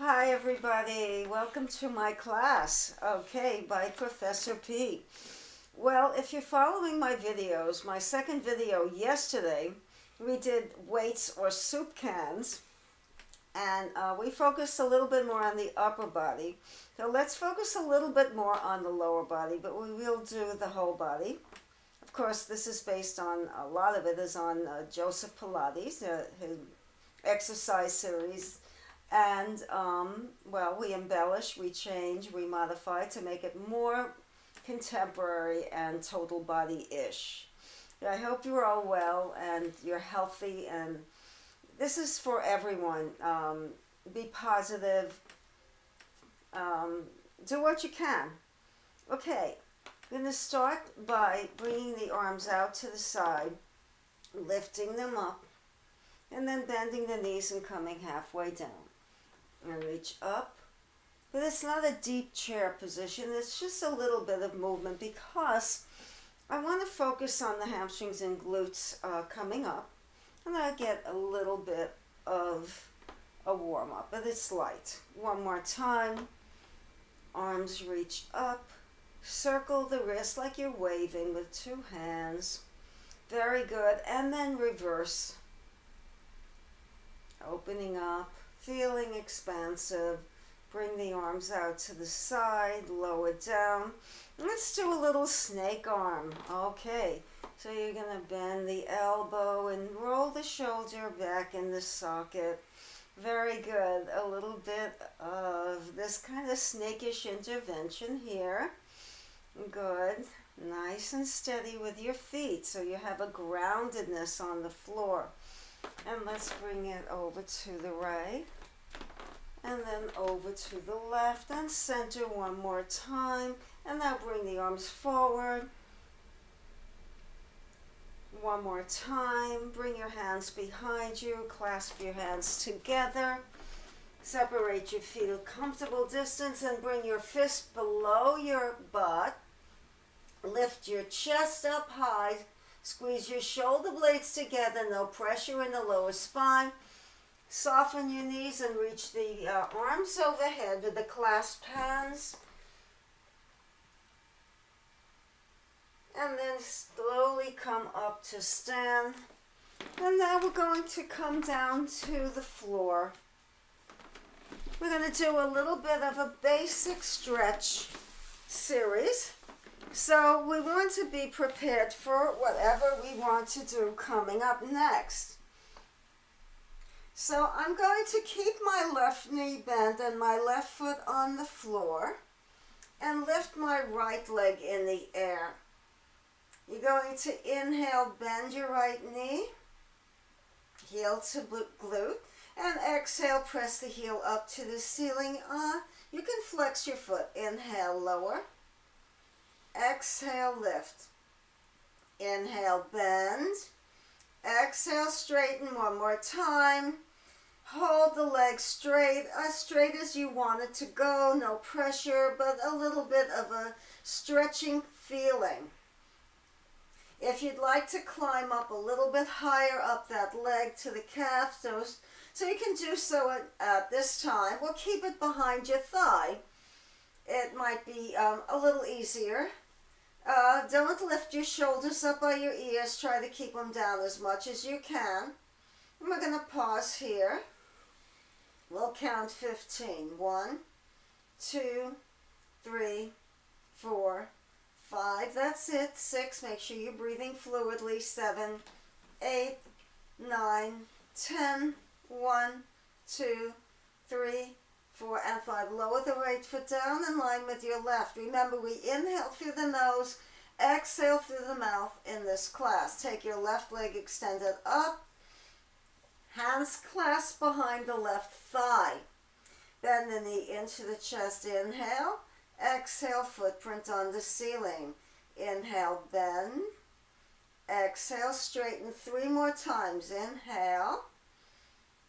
Hi everybody, welcome to my class, okay, by Professor P. Well, if you're following my videos, my second video yesterday, we did weights or soup cans, and we focused a little bit more on the upper body. So let's focus a little bit more on the lower body, but we will do the whole body. Of course, this is based on, a lot of it is on Joseph Pilates, his exercise series. And, well, we embellish, we change, we modify to make it more contemporary and total body-ish. I hope you're all well and you're healthy, and this is for everyone. Be positive. Do what you can. Okay, I'm going to start by bringing the arms out to the side, lifting them up, and then bending the knees and coming halfway down. And reach up, but it's not a deep chair position. It's just a little bit of movement because I want to focus on the hamstrings and glutes coming up, and I'll get a little bit of a warm up, but it's light. One more time. Arms reach up, circle the wrist like you're waving with two hands. Very good. And then reverse, opening up, feeling expansive. Bring the arms out to the side, lower down. Let's do a little snake arm. Okay, so you're going to bend the elbow and roll the shoulder back in the socket. Very good. A little bit of this kind of snakish intervention here. Good. Nice and steady with your feet so you have a groundedness on the floor. And let's bring it over to the right, and then over to the left, and center one more time. And now bring the arms forward. One more time. Bring your hands behind you. Clasp your hands together. Separate your feet a comfortable distance and bring your fist below your butt. Lift your chest up high. Squeeze your shoulder blades together, no pressure in the lower spine. Soften your knees and reach the arms overhead with the clasped hands. And then slowly come up to stand. And now we're going to come down to the floor. We're going to do a little bit of a basic stretch series. So we want to be prepared for whatever we want to do coming up next. So I'm going to keep my left knee bent and my left foot on the floor and lift my right leg in the air. You're going to inhale, bend your right knee, heel to glute, and exhale, press the heel up to the ceiling. You can flex your foot. Inhale, lower. Exhale, lift. Inhale, bend. Exhale, straighten one more time. Hold the leg straight, as straight as you want it to go. No pressure, but a little bit of a stretching feeling. If you'd like to climb up a little bit higher up that leg to the calf, so you can do so at this time. We'll keep it behind your thigh. It might be a little easier. Don't lift your shoulders up by your ears. Try to keep them down as much as you can. And we're going to pause here. We'll count 15. 1, 2, 3, 4, 5. That's it. 6. Make sure you're breathing fluidly. 7, 8, 9, 10. 1, 2, 3, 4, and 5. Lower the right foot down in line with your left. Remember, we inhale through the nose, exhale through the mouth in this class. Take your left leg extended up. Hands clasped behind the left thigh. Bend the knee into the chest. Inhale. Exhale, footprint on the ceiling. Inhale, bend. Exhale, straighten 3 more times. Inhale.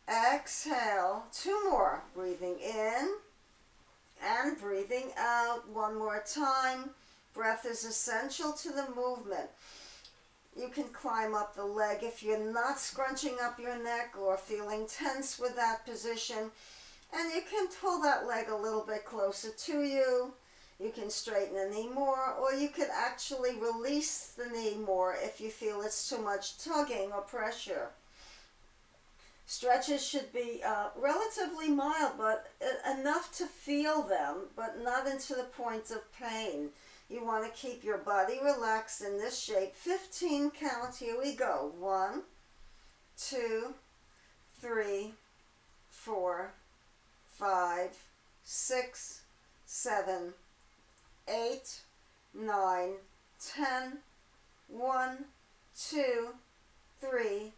Exhale, 2 more. Breathing in and breathing out. 1 more time. Breath is essential to the movement. You can climb up the leg if you're not scrunching up your neck or feeling tense with that position. And you can pull that leg a little bit closer to you. You can straighten the knee more, or you could actually release the knee more if you feel it's too much tugging or pressure. Stretches should be relatively mild, but enough to feel them, but not into the point of pain. You want to keep your body relaxed in this shape. 15 count. Here we go. 1, 2, 3, 4, 5, 6, 7, 8, 9, 10, 1, 2, 3,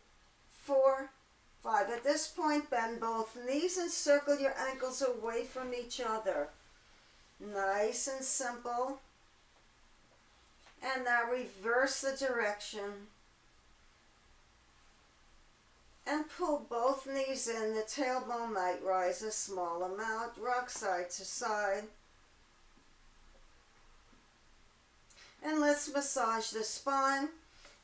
4, 5. At this point, bend both knees and circle your ankles away from each other. Nice and simple. And now reverse the direction. And pull both knees in. The tailbone might rise a small amount. Rock side to side. And let's massage the spine.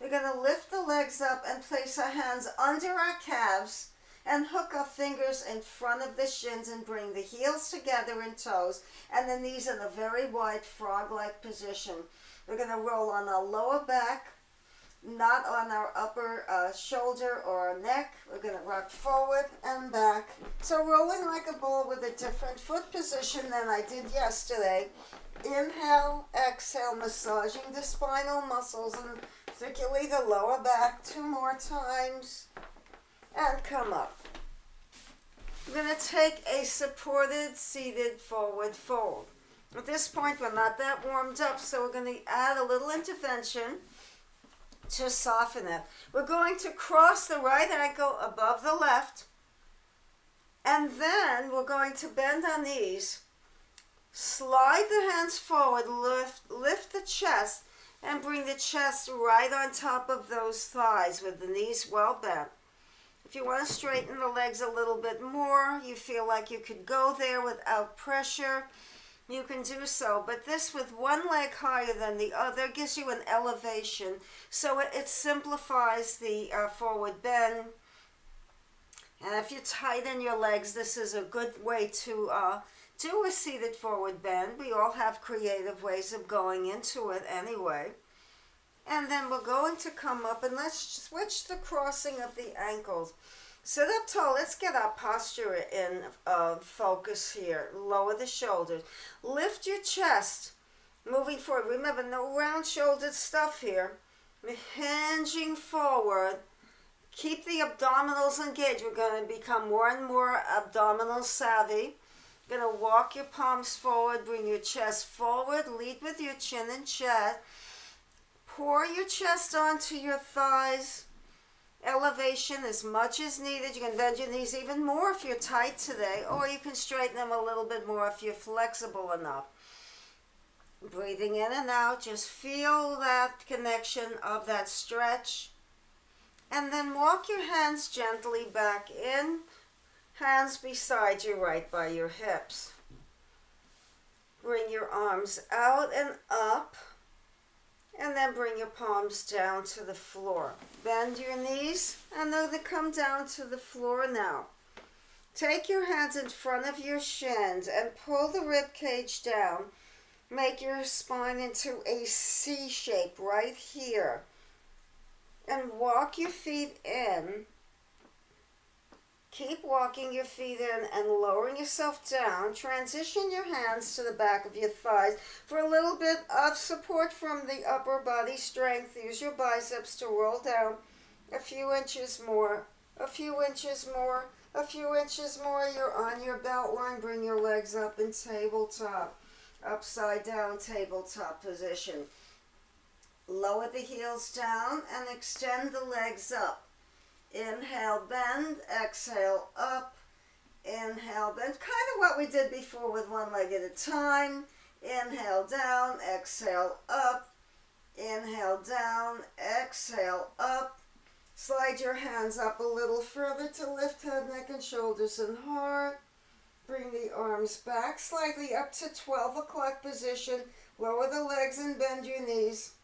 We're going to lift the legs up and place our hands under our calves and hook our fingers in front of the shins and bring the heels together and toes and the knees in a very wide frog-like position. We're going to roll on our lower back, not on our upper shoulder or our neck. We're going to rock forward and back. So rolling like a ball with a different foot position than I did yesterday. Inhale, exhale, massaging the spinal muscles and particularly the lower back. 2 more times. And come up. We're going to take a supported, seated forward fold. At this point, we're not that warmed up, so we're going to add a little intervention to soften it. We're going to cross the right ankle above the left, and then we're going to bend our knees, slide the hands forward, lift the chest, and bring the chest right on top of those thighs with the knees well bent. If you want to straighten the legs a little bit more, you feel like you could go there without pressure, you can do so. But this with one leg higher than the other gives you an elevation. So it simplifies the forward bend. And if you tighten your legs, this is a good way to do a seated forward bend. We all have creative ways of going into it anyway. And then we're going to come up and let's switch the crossing of the ankles. Sit up tall. Let's get our posture in focus here. Lower the shoulders. Lift your chest. Moving forward. Remember, no round-shouldered stuff here. Hinging forward. Keep the abdominals engaged. We're going to become more and more abdominal savvy. Going to walk your palms forward. Bring your chest forward. Lead with your chin and chest. Pour your chest onto your thighs. Elevation as much as needed. You can bend your knees even more if you're tight today, or you can straighten them a little bit more if you're flexible enough. Breathing in and out, just feel that connection of that stretch. And then walk your hands gently back in, hands beside you right by your hips. Bring your arms out and up. And then bring your palms down to the floor. Bend your knees and then they come down to the floor now. Take your hands in front of your shins and pull the rib cage down. Make your spine into a C shape right here. And walk your feet in. Keep walking your feet in and lowering yourself down. Transition your hands to the back of your thighs for a little bit of support from the upper body strength. Use your biceps to roll down a few inches more, a few inches more, a few inches more. You're on your belt line. Bring your legs up in tabletop, upside down tabletop position. Lower the heels down and extend the legs up. Inhale, bend, exhale, up, inhale, bend. Kind of what we did before with one leg at a time. Inhale, down, exhale, up, inhale, down, exhale, up. Slide your hands up a little further to lift head, neck, and shoulders and heart. Bring the arms back slightly up to 12 o'clock position. Lower the legs and bend your knees.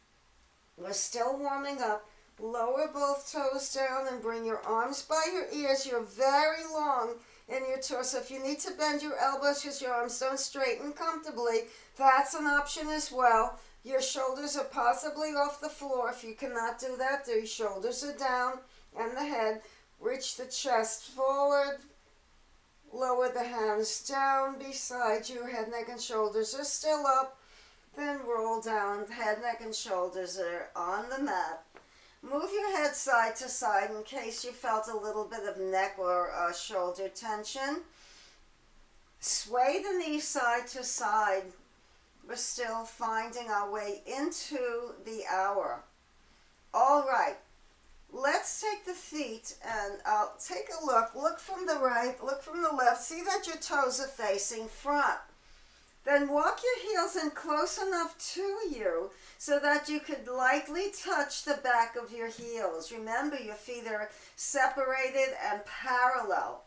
We're still warming up. Lower both toes down and bring your arms by your ears. You're very long in your torso. If you need to bend your elbows because your arms don't straighten comfortably, that's an option as well. Your shoulders are possibly off the floor. If you cannot do that, your shoulders are down and the head. Reach the chest forward. Lower the hands down beside you. Head, neck, and shoulders are still up. Then roll down. Head, neck, and shoulders are on the mat. Move your head side to side in case you felt a little bit of neck or shoulder tension. Sway the knees side to side. We're still finding our way into the hour. All right. Let's take the feet and I'll take a look. Look from the right, look from the left. See that your toes are facing front. Then walk your heels in close enough to you so that you could lightly touch the back of your heels. Remember, your feet are separated and parallel.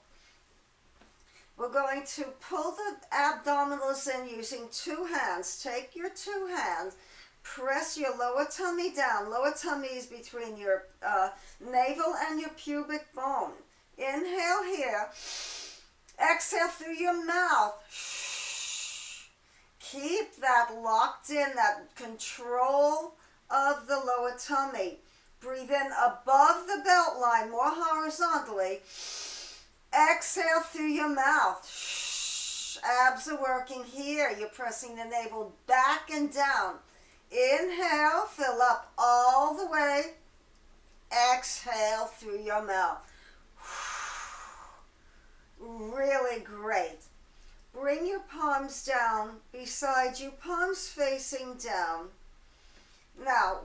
We're going to pull the abdominals in using two hands. Take your two hands. Press your lower tummy down. Lower tummy is between your navel and your pubic bone. Inhale here. Exhale through your mouth. Keep that locked in, that control of the lower tummy. Breathe in above the belt line, more horizontally. Exhale through your mouth. Abs are working here. You're pressing the navel back and down. Inhale, fill up all the way. Exhale through your mouth. Really great. Bring your palms down beside you, palms facing down. Now,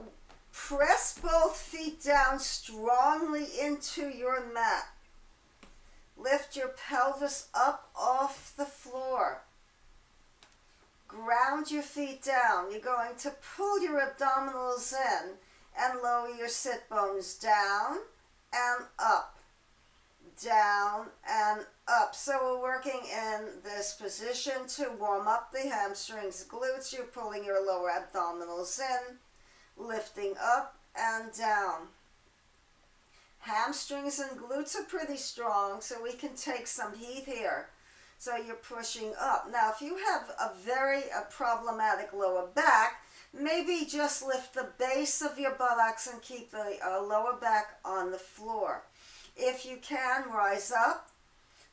press both feet down strongly into your mat. Lift your pelvis up off the floor. Ground your feet down. You're going to pull your abdominals in and lower your sit bones down and up. Down and up. So we're working in this position to warm up the hamstrings, glutes. You're pulling your lower abdominals in, lifting up and down. Hamstrings and glutes are pretty strong, so we can take some heat here. So you're pushing up. Now, if you have a very problematic lower back, maybe just lift the base of your buttocks and keep the lower back on the floor. If you can, rise up.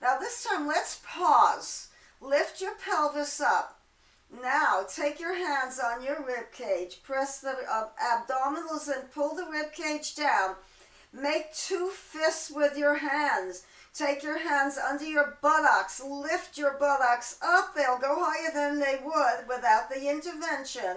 Now this time, let's pause. Lift your pelvis up. Now, take your hands on your rib cage. Press the abdominals and pull the rib cage down. Make two fists with your hands. Take your hands under your buttocks. Lift your buttocks up. They'll go higher than they would without the intervention.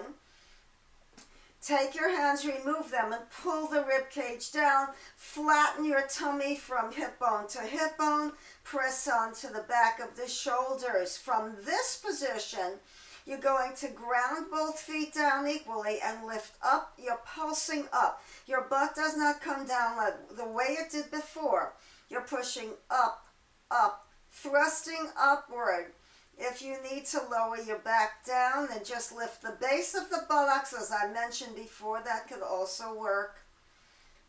Take your hands, remove them, and pull the rib cage down. Flatten your tummy from hip bone to hip bone. Press onto the back of the shoulders. From this position, you're going to ground both feet down equally and lift up. You're pulsing up. Your butt does not come down like the way it did before. You're pushing up, up, thrusting upward. If you need to lower your back down, then just lift the base of the buttocks. As I mentioned before, that could also work.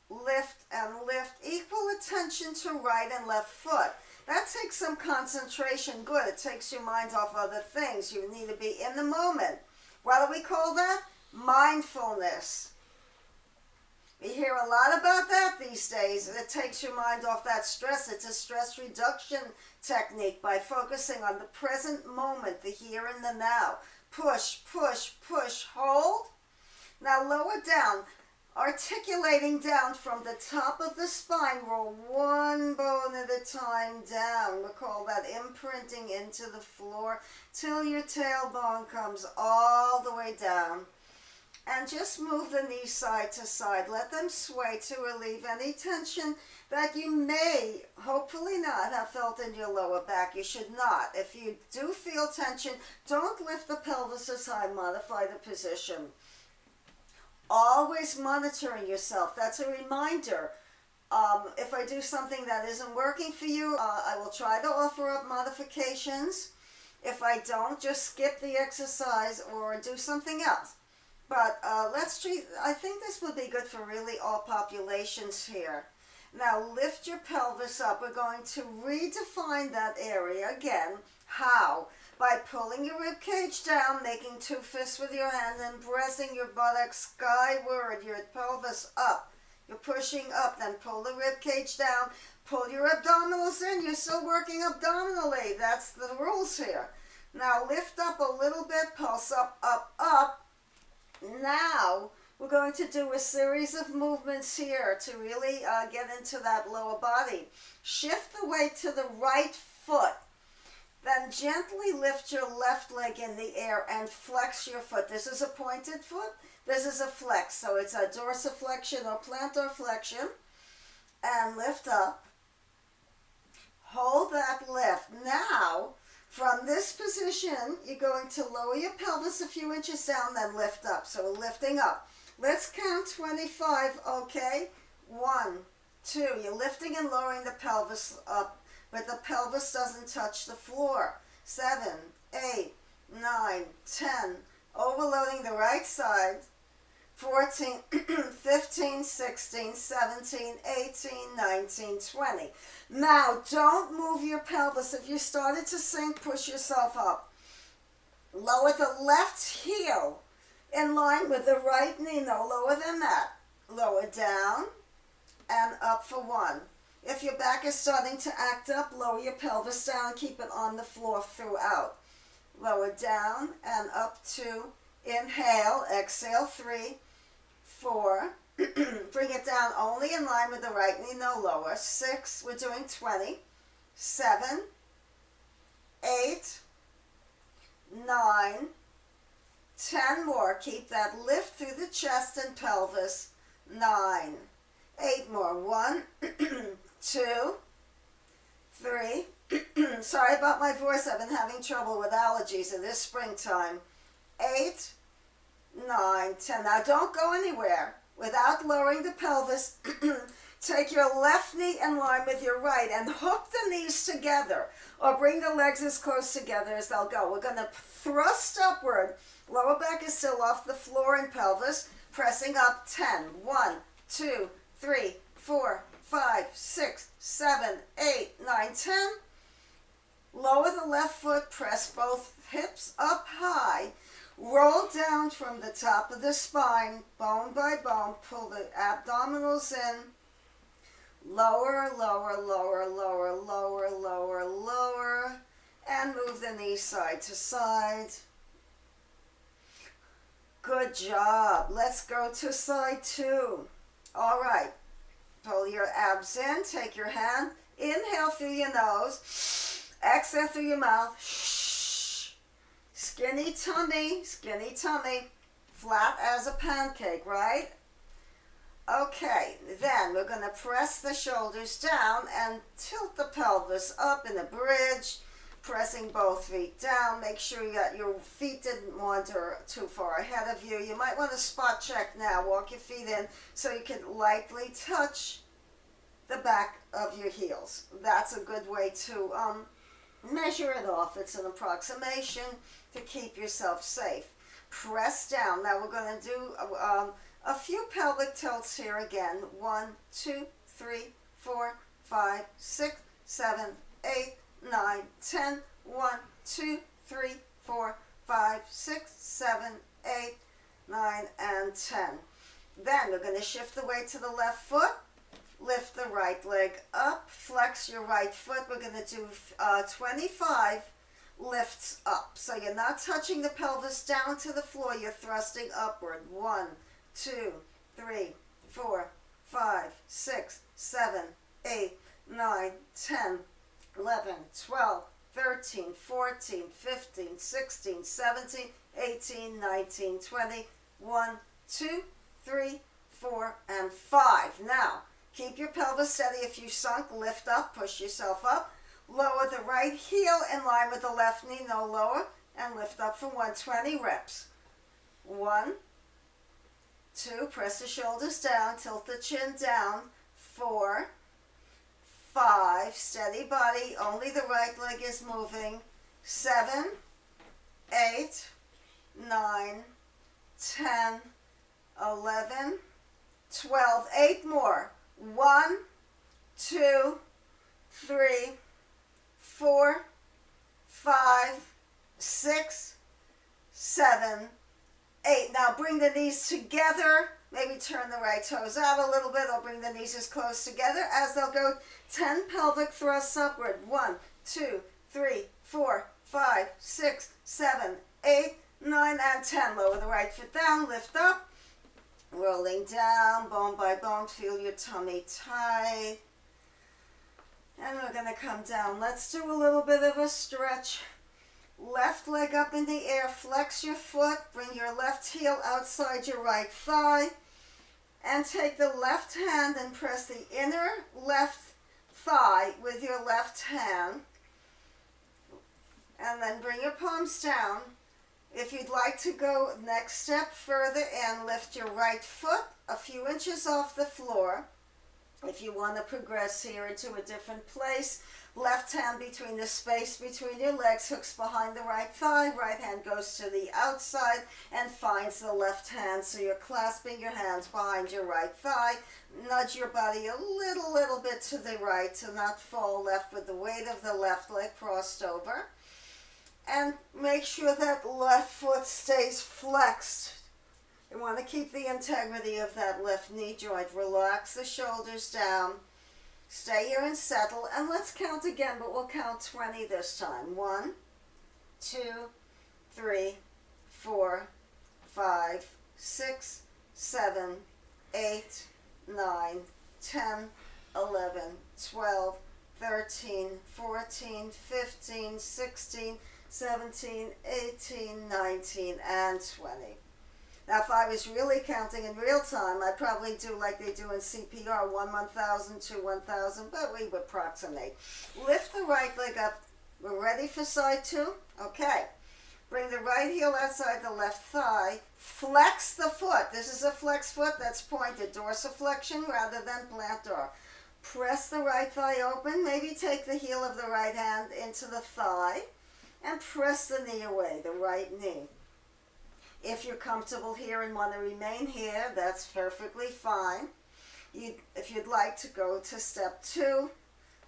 Lift and lift. Equal attention to right and left foot. That takes some concentration. Good. It takes your mind off other things. You need to be in the moment. What do we call that? Mindfulness. We hear a lot about that these days. It takes your mind off that stress. It's a stress reduction technique by focusing on the present moment, the here and the now. Push, push, push, hold. Now lower down, articulating down from the top of the spine. Roll one bone at a time down. We call that imprinting into the floor till your tailbone comes all the way down. And just move the knees side to side. Let them sway to relieve any tension that you may, hopefully not, have felt in your lower back. You should not. If you do feel tension, don't lift the pelvis as high. Modify the position. Always monitoring yourself. That's a reminder. If I do something that isn't working for you, I will try to offer up modifications. If I don't, just skip the exercise or do something else. But I think this would be good for really all populations here. Now lift your pelvis up. We're going to redefine that area again. How? By pulling your rib cage down, making two fists with your hand, and pressing your buttocks skyward, your pelvis up. You're pushing up, then pull the rib cage down, pull your abdominals in. You're still working abdominally. That's the rules here. Now lift up a little bit, pulse up, up, up. Now we're going to do a series of movements here to really get into that lower body. Shift the weight to the right foot. Then gently lift your left leg in the air and flex your foot. This is a pointed foot. This is a flex. So it's a dorsiflexion or plantar flexion. And lift up. Hold that lift. Now, from this position, you're going to lower your pelvis a few inches down, then lift up. So we're lifting up. Let's count 25, okay? 1, 2. You're lifting and lowering the pelvis up, but the pelvis doesn't touch the floor. 7, 8, 9, 10. Overloading the right side. 14, 15, 16, 17, 18, 19, 20. Now, don't move your pelvis. If you started to sink, push yourself up. Lower the left heel in line with the right knee. No lower than that. Lower down and up for 1. If your back is starting to act up, lower your pelvis down and keep it on the floor throughout. Lower down and up 2. Inhale, exhale 3, 4. Bring it down only in line with the right knee, no lower. 6, we're doing 20. 7, 8, 9, 10 more. Keep that lift through the chest and pelvis. 9, 8 more. 1, 2, 3. Sorry about my voice. I've been having trouble with allergies in this springtime. 8, 9, 10. Now don't go anywhere without lowering the pelvis. Take your left knee in line with your right and hook the knees together, or bring the legs as close together as they'll go. We're going to thrust upward. Lower back is still off the floor and pelvis. Pressing up 10. 1, 2, 3, 4, 5, 6, 7, 8, 9, 10. Lower the left foot. Press both hips up high. Roll down from the top of the spine, bone by bone. Pull the abdominals in. Lower, lower, lower, lower, lower, lower, lower. And move the knees side to side. Good job. Let's go to side 2. All right. Pull your abs in. Take your hand. Inhale through your nose. Exhale through your mouth. Skinny tummy, flat as a pancake, right? Okay, then we're going to press the shoulders down and tilt the pelvis up in a bridge, pressing both feet down. Make sure that your feet didn't wander too far ahead of you. You might want to spot check now. Walk your feet in so you can lightly touch the back of your heels. That's a good way to measure it off. It's an approximation to keep yourself safe. Press down. Now we're going to do a few pelvic tilts here again. 1, 2, 3, 4, 5, 6, 7, 8, 9, 10. 1, 2, 3, 4, 5, 6, 7, 8, 9, and 10. Then we're going to shift the weight to the left foot. Lift the right leg up. Flex your right foot. We're going to do 25 lifts up. So you're not touching the pelvis down to the floor. You're thrusting upward. 1, 2, 3, 4, 5, 6, 7, 8, 9, 10, 11, 12, 13, 14, 15, 16, 17, 18, 19, 20. 1, 2, 3, 4, and 5. Now, keep your pelvis steady. If you sunk, lift up, push yourself up. Lower the right heel in line with the left knee, no lower, and lift up for 120 reps. 1, 2, press the shoulders down, tilt the chin down. 4, 5, steady body, only the right leg is moving. 7, 8, 9, 10, 11, 12, 8 more. 1, 2, 3, 4, 5, 6, 7, 8. Now bring the knees together. Maybe turn the right toes out a little bit. I'll bring the knees as close together as they'll go 10 pelvic thrusts upward. 1, 2, 3, 4, 5, 6, 7, 8, 9, and 10. Lower the right foot down, lift up. Rolling down, bone by bone, feel your tummy tight. And we're going to come down. Let's do a little bit of a stretch. Left leg up in the air, flex your foot, bring your left heel outside your right thigh, and take the left hand and press the inner left thigh with your left hand. And then bring your palms down. If you'd like to go next step further and lift your right foot a few inches off the floor. If you want to progress here into a different place, left hand between the space between your legs, hooks behind the right thigh, right hand goes to the outside and finds the left hand. So you're clasping your hands behind your right thigh. Nudge your body a little bit to the right to not fall left with the weight of the left leg crossed over. And make sure that left foot stays flexed. You want to keep the integrity of that left knee joint. Relax the shoulders down. Stay here and settle. And let's count again, but we'll count 20 this time. 1, 2, 3, 4, 5, 6, 7, 8, 9, 10, 11, 12, 13, 14, 15, 16, 17, 18, 19, and 20. Now, if I was really counting in real time, I'd probably do like they do in CPR, 1 1,000, 2 1,000, but we would approximate. Lift the right leg up. We're ready for side 2? Okay. Bring the right heel outside the left thigh. Flex the foot. This is a flex foot that's pointed. Dorsiflexion rather than plantar. Press the right thigh open. Maybe take the heel of the right hand into the thigh. And press the knee away, the right knee. If you're comfortable here and want to remain here, that's perfectly fine. If you'd like to go to step 2,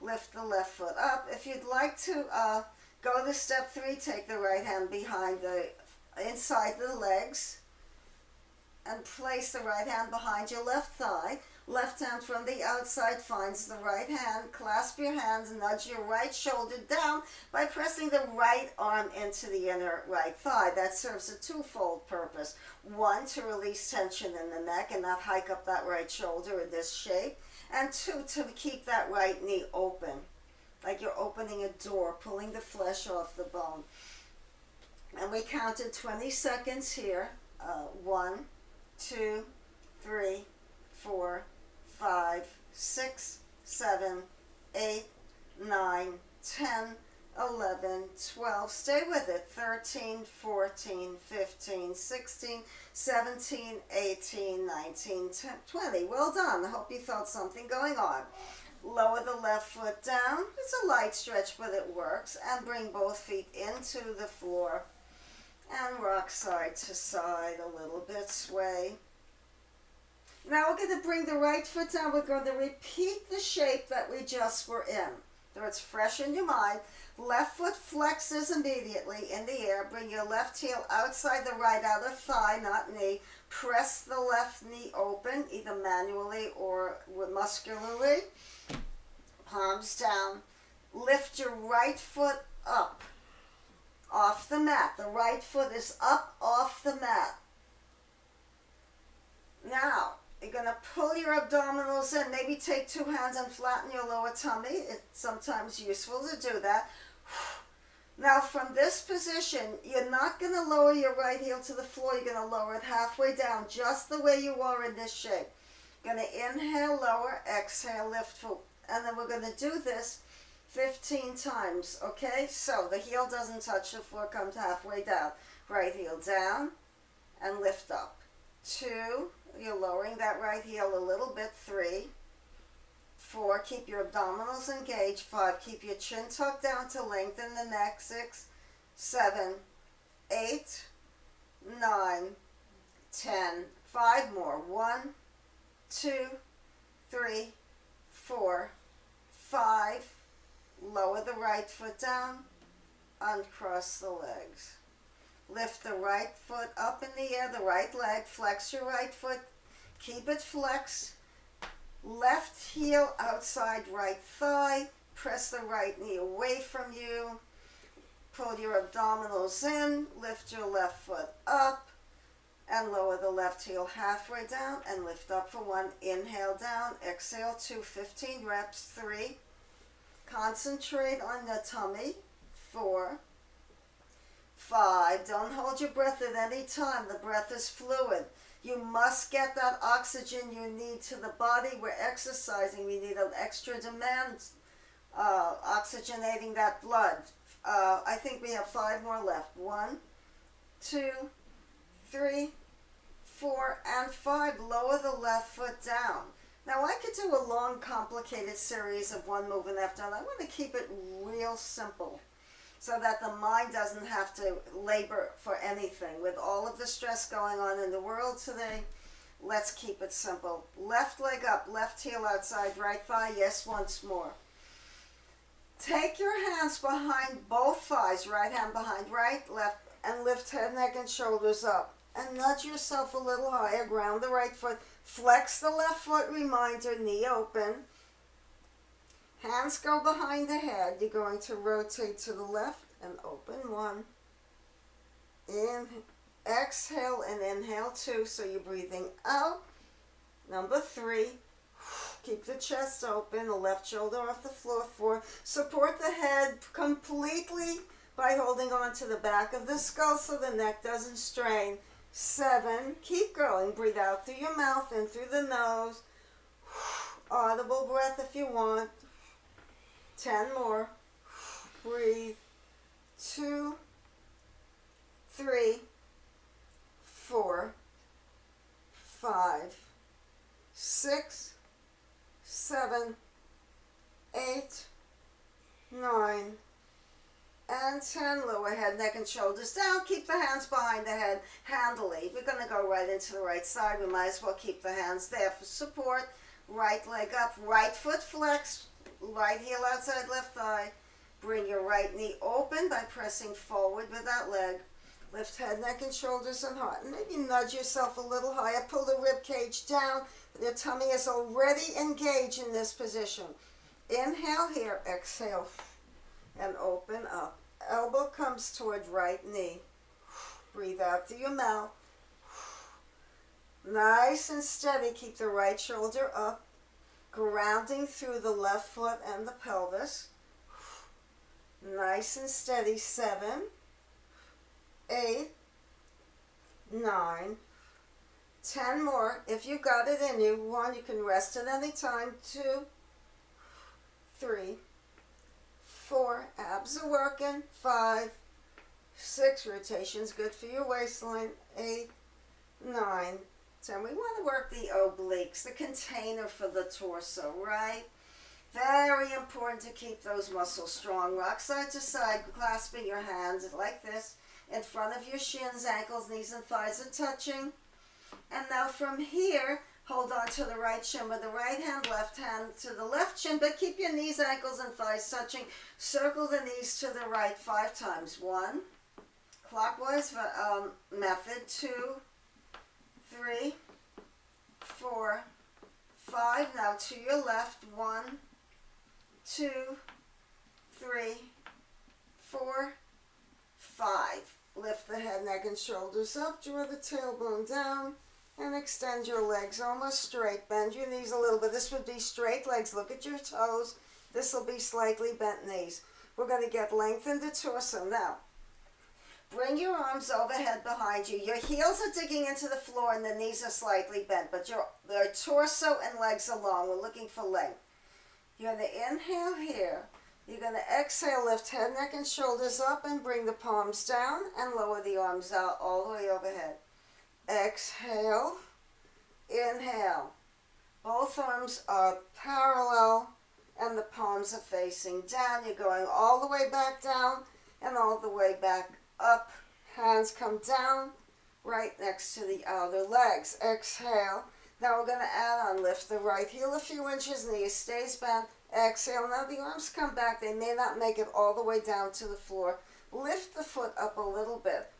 lift the left foot up. If you'd like to go to step 3, take the right hand behind inside the legs and place the right hand behind your left thigh. Left hand from the outside finds the right hand. Clasp your hands, nudge your right shoulder down by pressing the right arm into the inner right thigh. That serves a twofold purpose. 1, to release tension in the neck and not hike up that right shoulder in this shape. And 2, to keep that right knee open, like you're opening a door, pulling the flesh off the bone. And we counted 20 seconds here. 1, 2, 3, 4, 5, 6, 7, 8, 9, 10, 11, 12. Stay with it. 13, 14, 15, 16, 17, 18, 19, 20. Well done. I hope you felt something going on. Lower the left foot down. It's a light stretch, but it works. And bring both feet into the floor. And rock side to side a little bit. Sway. Now we're going to bring the right foot down. We're going to repeat the shape that we just were in. So it's fresh in your mind. Left foot flexes immediately in the air. Bring your left heel outside the right outer thigh, not knee. Press the left knee open, either manually or muscularly. Palms down. Lift your right foot up off the mat. The right foot is up off the mat. Now, you're going to pull your abdominals in. Maybe take 2 hands and flatten your lower tummy. It's sometimes useful to do that. Now, from this position, you're not going to lower your right heel to the floor. You're going to lower it halfway down, just the way you are in this shape. You're going to inhale, lower, exhale, lift, foot. And then we're going to do this 15 times, okay? So the heel doesn't touch the floor, comes halfway down. Right heel down and lift up. 2, you're lowering that right heel a little bit. 3, 4, keep your abdominals engaged. 5, keep your chin tucked down to lengthen the neck. 6, 7, 8, 9, 10. 5 more. 1, 2, 3, 4, 5, lower the right foot down, uncross the legs. Lift the right foot up in the air, the right leg, flex your right foot, keep it flexed. Left heel outside right thigh, press the right knee away from you, pull your abdominals in, lift your left foot up, and lower the left heel halfway down and lift up for 1. Inhale down, exhale 2, 15 reps, 3. Concentrate on the tummy, 4, 5. Don't hold your breath at any time. The breath is fluid. You must get that oxygen you need to the body. We're exercising. We need an extra demand, oxygenating that blood. I think we have 5 more left. 1, 2, 3, 4, and 5. Lower the left foot down. Now I could do a long, complicated series of one movement after another. I want to keep it real simple so that the mind doesn't have to labor for anything. With all of the stress going on in the world today, let's keep it simple. Left leg up, left heel outside right thigh. Yes, once more. Take your hands behind both thighs, right hand behind right, left, and lift head, neck, and shoulders up. And nudge yourself a little higher, ground the right foot, flex the left foot, reminder, knee open. Hands go behind the head. You're going to rotate to the left and open 1. Exhale and inhale 2, so you're breathing out. Number 3. Keep the chest open, the left shoulder off the floor. 4. Support the head completely by holding on to the back of the skull so the neck doesn't strain. 7. Keep going. Breathe out through your mouth and through the nose. Audible breath if you want. 10 more. Breathe. 2, 3, 4, 5, 6, 7, 8, 9, and 10. Lower head, neck, and shoulders down. Keep the hands behind the head handily. We're going to go right into the right side. We might as well keep the hands there for support. Right leg up, right foot flexed, right heel outside left thigh. Bring your right knee open by pressing forward with that leg. Lift head, neck, and shoulders and heart. And maybe nudge yourself a little higher. Pull the rib cage down. Your tummy is already engaged in this position. Inhale here, exhale, and open up. Elbow comes toward right knee. Breathe out through your mouth. Nice and steady. Keep the right shoulder up, grounding through the left foot and the pelvis. Nice and steady. 7, 8, 9, 10 more. If you got it in you, 1, you can rest at any time. 2, 3, 4, abs are working. 5, 6, rotation's good for your waistline. 8, 9, 10. We want to work the obliques, the container for the torso, right? Very important to keep those muscles strong. Rock side to side, clasping your hands like this. In front of your shins, ankles, knees, and thighs are touching. And now from here, hold on to the right shin with the right hand, left hand to the left shin, but keep your knees, ankles, and thighs touching. Circle the knees to the right 5 times. 1, clockwise method. 2, 3, 4, 5. Now to your left. 1, 2, 3, 4, 5. Lift the head, neck, and shoulders up. Draw the tailbone down and extend your legs almost straight. Bend your knees a little bit. This would be straight legs. Look at your toes. This will be slightly bent knees. We're going to get length in the torso. Now, bring your arms overhead behind you. Your heels are digging into the floor and the knees are slightly bent, but your torso and legs are long. We're looking for length. You're going to inhale here. You're going to exhale, lift head, neck, and shoulders up and bring the palms down and lower the arms out all the way overhead. Exhale, inhale. Both arms are parallel and the palms are facing down. You're going all the way back down and all the way back up. Hands come down right next to the outer legs. Exhale. Now we're going to add on. Lift the right heel a few inches, knee stays bent. Exhale. Now the arms come back. They may not make it all the way down to the floor. Lift the foot up a little bit.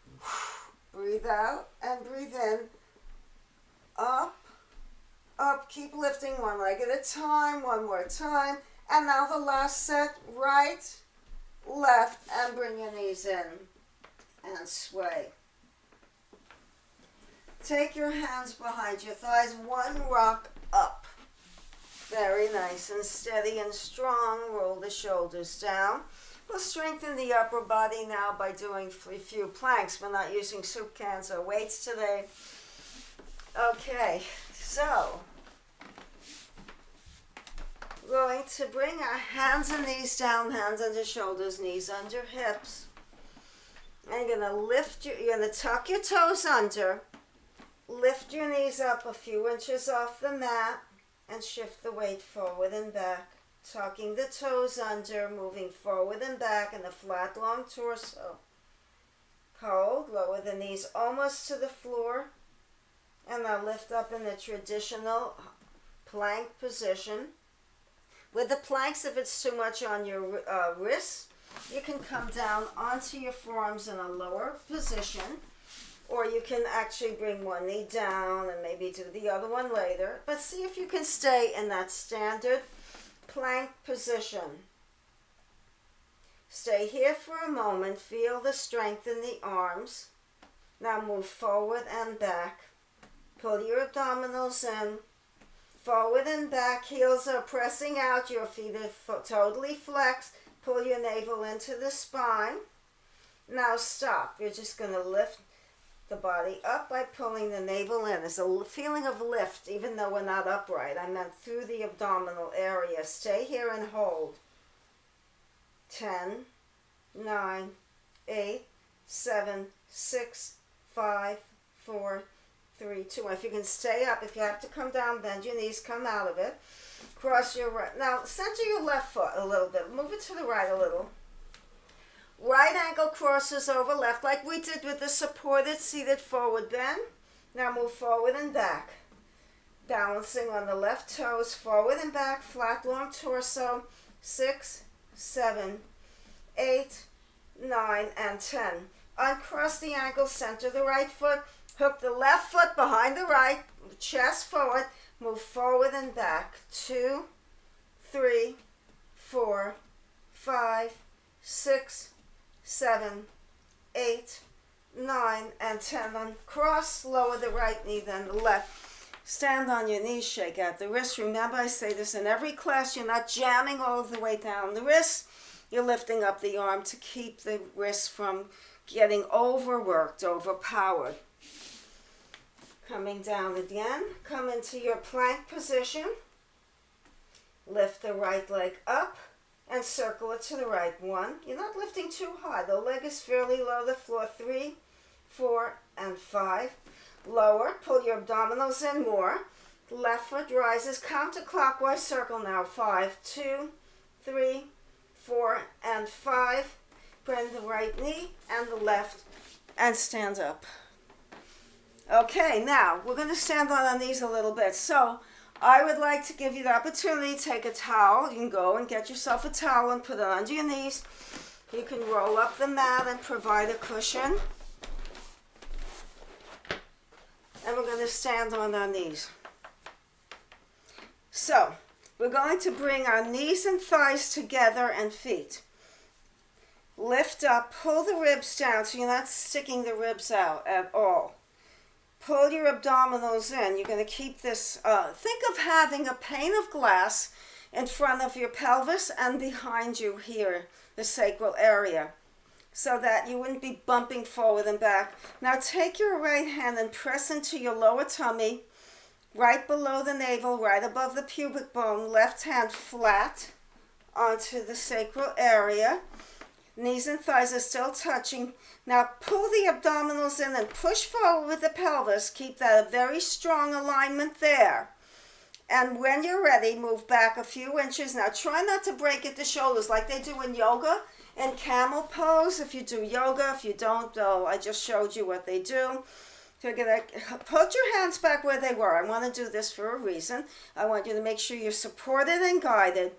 Breathe out and breathe in. Up, up. Keep lifting one leg at a time. One more time. And now the last set. Right, left, and bring your knees in. And sway. Take your hands behind your thighs. One rock up. Very nice and steady and strong. Roll the shoulders down. We'll strengthen the upper body now by doing a few planks. We're not using soup cans or weights today. Okay, so we're going to bring our hands and knees down, hands under shoulders, knees under hips. And you're going to you're going to tuck your toes under, lift your knees up a few inches off the mat, and shift the weight forward and back. Tucking the toes under, moving forward and back in a flat, long torso. Hold, lower the knees almost to the floor. And now lift up in the traditional plank position. With the planks, if it's too much on your wrists, you can come down onto your forearms in a lower position. Or you can actually bring one knee down and maybe do the other one later. But see if you can stay in that standard plank position. Stay here for a moment. Feel the strength in the arms. Now move forward and back. Pull your abdominals in. Forward and back. Heels are pressing out. Your feet are totally flexed. Pull your navel into the spine. Now stop. You're just going to lift the body up by pulling the navel in. There's a feeling of lift, even though we're not upright. I meant through the abdominal area. Stay here and hold. 10, 9, 8, 7, 6, 5, 4, 3, 2. If you can stay up, if you have to come down, bend your knees, come out of it. Cross your right. Now, center your left foot a little bit. Move it to the right a little. Right ankle crosses over left like we did with the supported seated forward bend. Now move forward and back. Balancing on the left toes, forward and back, flat, long torso. 6, 7, 8, 9, and 10. Uncross the ankle, center the right foot. Hook the left foot behind the right, chest forward. Move forward and back. 2, 3, 4, 5, 6, 7, 8, 9, and 10. Uncross, lower the right knee, then the left. Stand on your knees, shake out the wrists. Remember, I say this in every class, you're not jamming all the way down the wrists. You're lifting up the arm to keep the wrists from getting overworked, overpowered. Coming down again, come into your plank position. Lift the right leg up and circle it to the right. 1. You're not lifting too high. The leg is fairly low, the floor. 3, 4, and 5. Lower, pull your abdominals in more. Left foot rises, counterclockwise circle now. 5, 2, 3, 4, and 5. Bend the right knee and the left and stand up. Okay, now we're going to stand on our knees a little bit. So I would like to give you the opportunity to take a towel. You can go and get yourself a towel and put it under your knees. You can roll up the mat and provide a cushion. And we're going to stand on our knees. So we're going to bring our knees and thighs together and feet. Lift up, pull the ribs down so you're not sticking the ribs out at all. Pull your abdominals in. You're going to keep this, think of having a pane of glass in front of your pelvis and behind you here, the sacral area, so that you wouldn't be bumping forward and back. Now take your right hand and press into your lower tummy, right below the navel, right above the pubic bone. Left hand flat onto the sacral area. Knees and thighs are still touching. Now pull the abdominals in and push forward with the pelvis. Keep that a very strong alignment there. And when you're ready, move back a few inches. Now try not to break at the shoulders like they do in yoga and camel pose. If you do yoga, if you don't, I just showed you what they do. So you're going to put your hands back where they were. I want to do this for a reason. I want you to make sure you're supported and guided.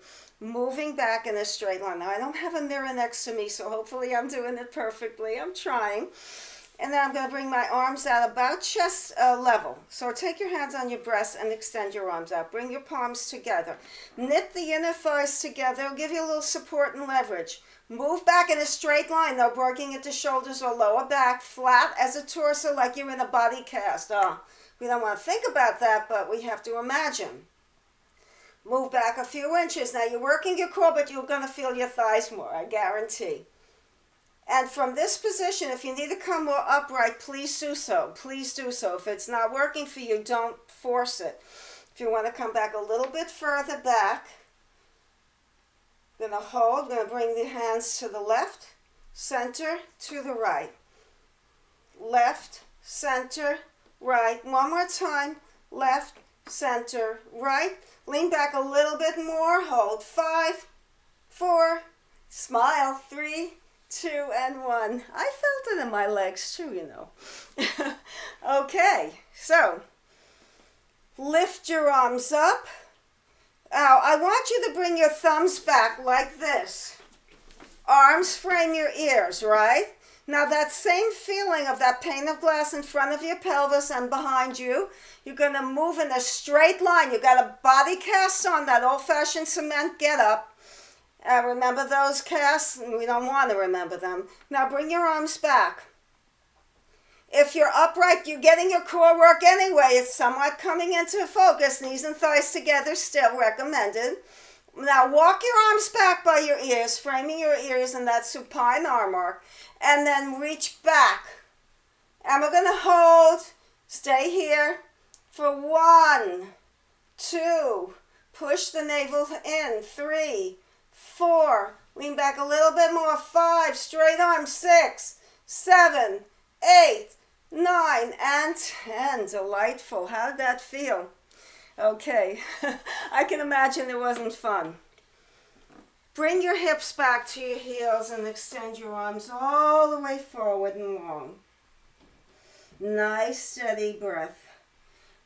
moving back in a straight line. Now, I don't have a mirror next to me, so hopefully I'm doing it perfectly. I'm trying. And then I'm going to bring my arms out about chest level. So take your hands on your breast and extend your arms out. Bring your palms together. Knit the inner thighs together. It'll give you a little support and leverage. Move back in a straight line, no working at the shoulders or lower back, flat as a torso like you're in a body cast. We don't want to think about that, but we have to imagine. Move back a few inches. Now you're working your core, but you're going to feel your thighs more, I guarantee. And from this position, if you need to come more upright, please do so. Please do so. If it's not working for you, don't force it. If you want to come back a little bit further back, going to hold, going to bring the hands to the left, center, to the right. Left, center, right. One more time. Left, center, right. Lean back a little bit more. Hold. 5, 4, smile. 3, 2, and 1. I felt it in my legs too, you know. Okay, so lift your arms up. Now, I want you to bring your thumbs back like this. Arms frame your ears, right? Now, that same feeling of that pane of glass in front of your pelvis and behind you, you're going to move in a straight line. You got a body cast on, that old-fashioned cement get up. Remember those casts? We don't want to remember them. Now, bring your arms back. If you're upright, you're getting your core work anyway. It's somewhat coming into focus. Knees and thighs together, still recommended. Now walk your arms back by your ears, framing your ears in that supine arm arc. And then reach back. And we're going to hold. Stay here for 1, 2. Push the navel in. 3, 4. Lean back a little bit more. 5. Straight arms. 6, 7, 8, 9, and 10. Delightful. How did that feel? Okay. I can imagine it wasn't fun. Bring your hips back to your heels and extend your arms all the way forward and long. Nice, steady breath.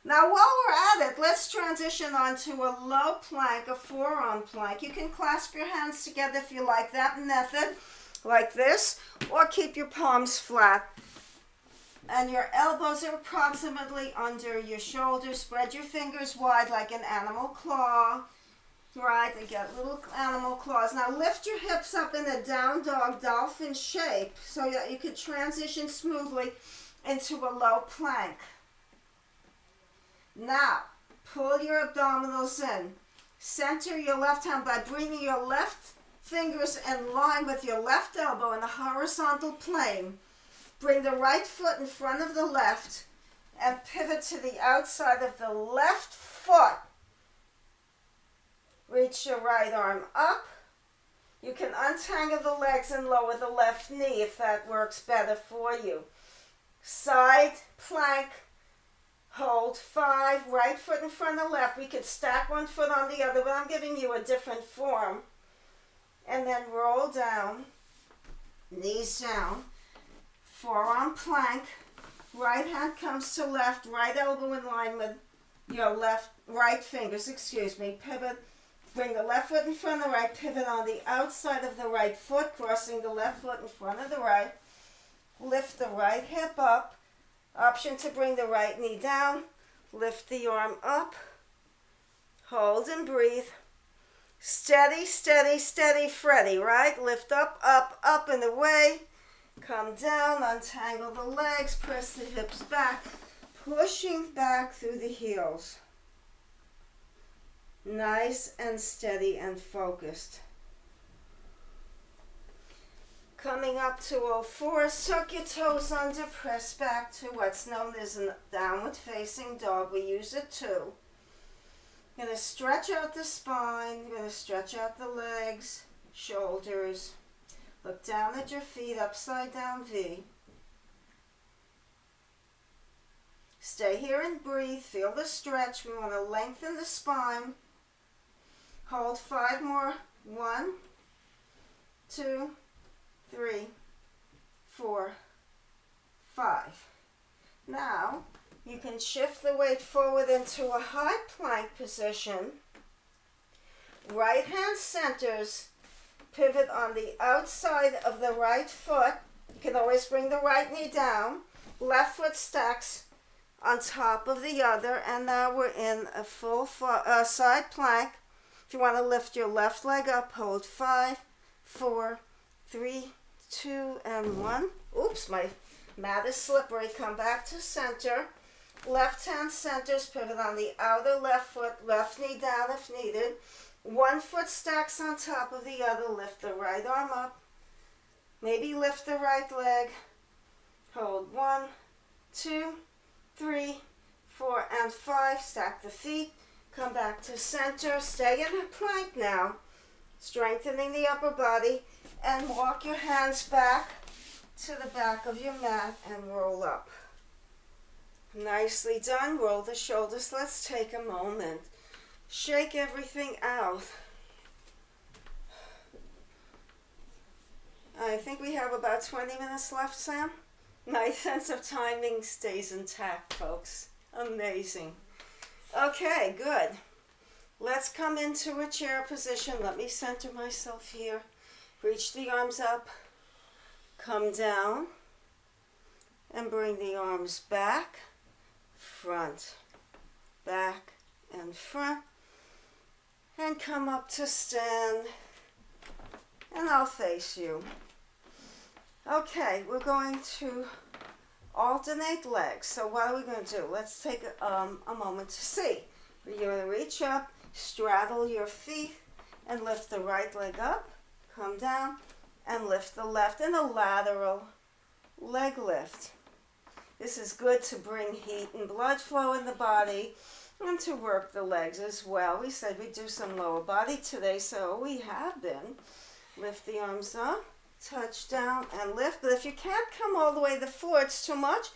Now, while we're at it, let's transition on to a low plank, a forearm plank. You can clasp your hands together if you like that method, like this, or keep your palms flat. And your elbows are approximately under your shoulders. Spread your fingers wide like an animal claw. Right, they get little animal claws. Now lift your hips up in a down dog dolphin shape so that you could transition smoothly into a low plank. Now, pull your abdominals in. Center your left hand by bringing your left fingers in line with your left elbow in a horizontal plane. Bring the right foot in front of the left and pivot to the outside of the left foot. Reach your right arm up. You can untangle the legs and lower the left knee if that works better for you. Side plank. Hold 5. Right foot in front of left. We could stack one foot on the other, but I'm giving you a different form. And then roll down. Knees down. Forearm plank, right hand comes to left, right elbow in line with your right fingers, pivot, bring the left foot in front of the right, pivot on the outside of the right foot, crossing the left foot in front of the right, lift the right hip up, option to bring the right knee down, lift the arm up, hold and breathe, steady, steady, steady, Freddy, right, lift up, up, up and away. Come down, untangle the legs, press the hips back, pushing back through the heels. Nice and steady and focused. Coming up to all fours, tuck your toes under, press back to what's known as a downward facing dog. We use it too. You're going to stretch out the spine, you're going to stretch out the legs, shoulders. Look down at your feet, upside down V. Stay here and breathe. Feel the stretch. We want to lengthen the spine. Hold 5 more. 1, 2, 3, 4, 5. Now, you can shift the weight forward into a high plank position. Right hand centers, pivot on the outside of the right foot. You can always bring the right knee down. Left foot stacks on top of the other, and now we're in a full side plank. If you want to lift your left leg up, hold 5, 4, 3, 2, and 1. Oops, my mat is slippery. Come back to center. Left hand centers, pivot on the outer left foot, left knee down if needed. One foot stacks on top of the other. Lift the right arm up. Maybe lift the right leg. Hold 1, 2, 3, 4, and 5. Stack the feet. Come back to center. Stay in a plank now. Strengthening the upper body. And walk your hands back to the back of your mat and roll up. Nicely done. Roll the shoulders. Let's take a moment. Shake everything out. I think we have about 20 minutes left, Sam. My sense of timing stays intact, folks. Amazing. Okay, good. Let's come into a chair position. Let me center myself here. Reach the arms up. Come down. And bring the arms back, front, back, and front. And come up to stand. And I'll face you. Okay, we're going to alternate legs. So what are we going to do? Let's take a moment to see. You're going to reach up, straddle your feet, and lift the right leg up. Come down, and lift the left in a lateral leg lift. This is good to bring heat and blood flow in the body and to work the legs as well. We said we'd do some lower body today, so we have been. Lift the arms up, touch down, and lift. But if you can't come all the way to the floor, it's too much,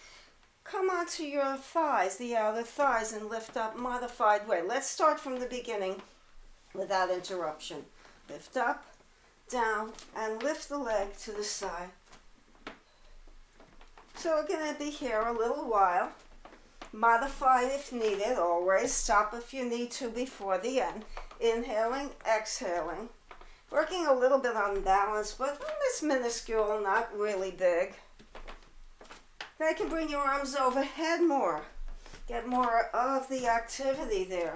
come onto your thighs, the outer thighs, and lift up modified way. Let's start from the beginning without interruption. Lift up, down, and lift the leg to the side. So we're going to be here a little while. Modify if needed, always. Stop if you need to before the end. Inhaling, exhaling. Working a little bit on balance, but it's minuscule, not really big. Then you can bring your arms overhead more. Get more of the activity there.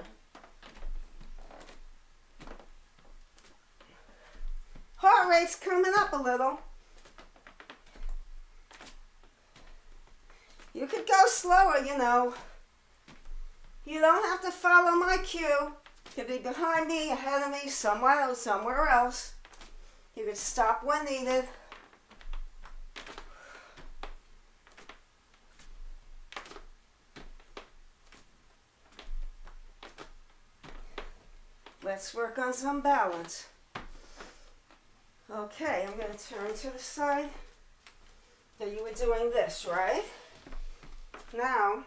Heart rate's coming up a little. You could go slower, you know. You don't have to follow my cue. You could be behind me, ahead of me, somewhere else. You could stop when needed. Let's work on some balance. Okay, I'm going to turn to the side. So you were doing this, right? Now,